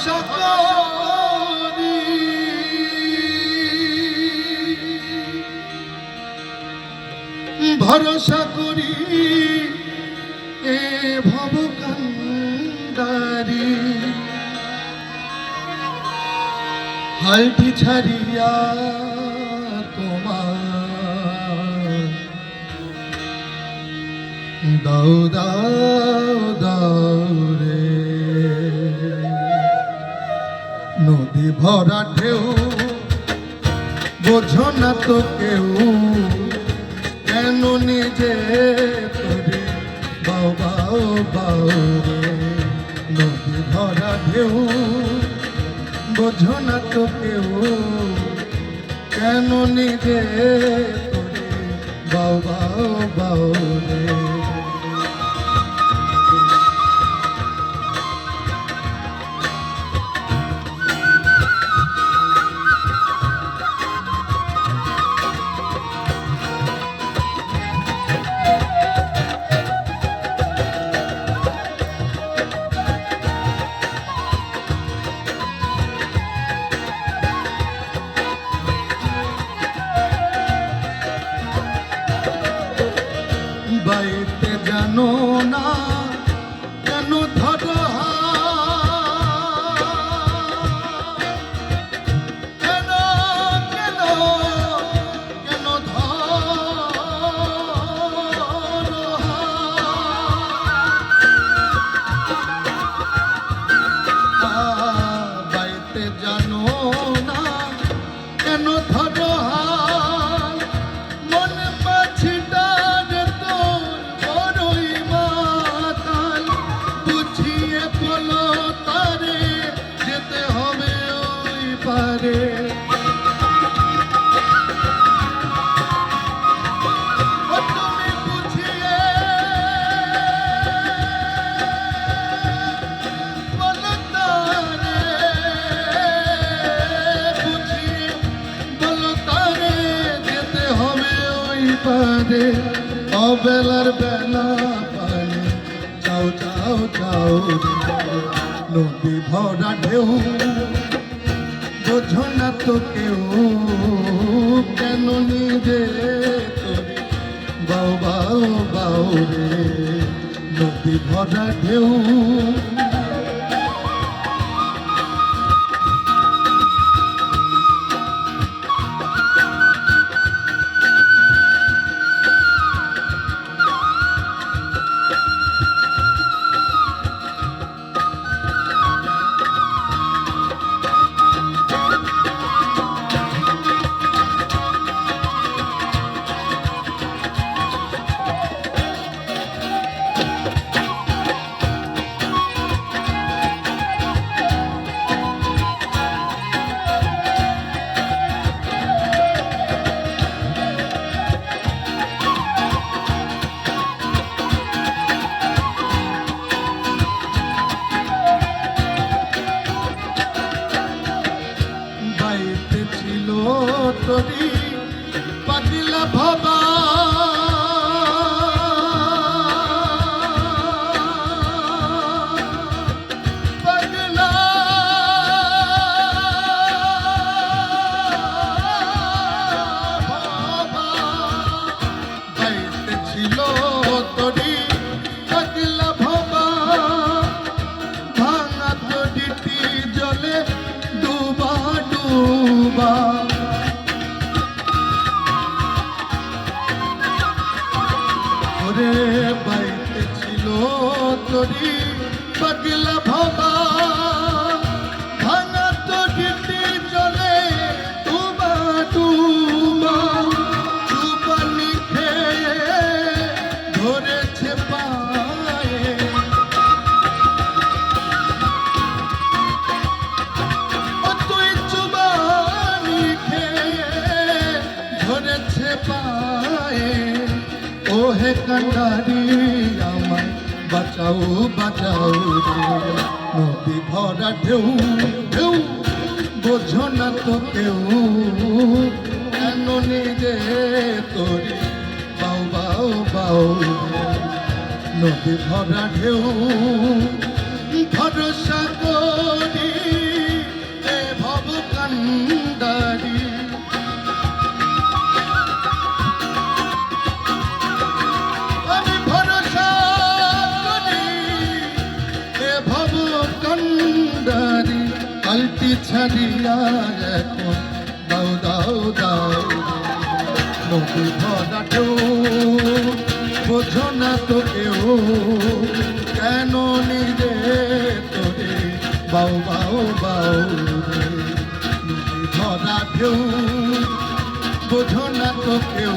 ভরসা করি ভরসা করি এ ভব কান্ডারি হালটি ছাড়িয়া তোমার দাও দাও দাও রে নদী ভরা ঢেউ বোঝো না তো কেউ কেন নিজে তোরে বাও বাও বাও রে নদী ভরা ঢেউ বোঝো না তো কেউ কেন নিজে তোরে বাও বাও বাও রে বাইতে জানো না কেন ধরো কেন কেন কেন ধরো বাইতে জানো না কেন ধরো অবেলার বেলা পানি চাও চাও চাও নদী ভরা ঢেউ বোঝো না তো কেউ কেন নিজে তোরে বাও বাও বাও রে নদী ভরা ঢেউ তোরি পাগলা ভবা পাগলা ভবা বাইতে ছিল তোরি পাগলা ভবা ভাঙা তোরিটি জলে ডুবা ডুবা বাইতে ছিল তোরি পাগলা ভবা ভাঙা তোরিটি জলে ডুবা ডুবা ডুবানি খেয়ে ধরেছে পায়ে তুই চুবানি খেয়ে ধরেছে পায়ে ওহে কান্ডারি আমায় বাঁচাও বাঁচাও রে নদী ভরা ঢেউ ঢেউ বোঝো না তো কেউ কেন নিজে তোরে বাও বাও বাও নদী ভরা ঢেউ ভরসা করি ছাড়িয়া এখন দাও দাও দাও নদী ভরা ঢেউ বোঝো না তো কেউ কেন নিজে তোরে বাউ বাউ বাউ রে নদী ভরা ঢেউ বোঝো না তো কেউ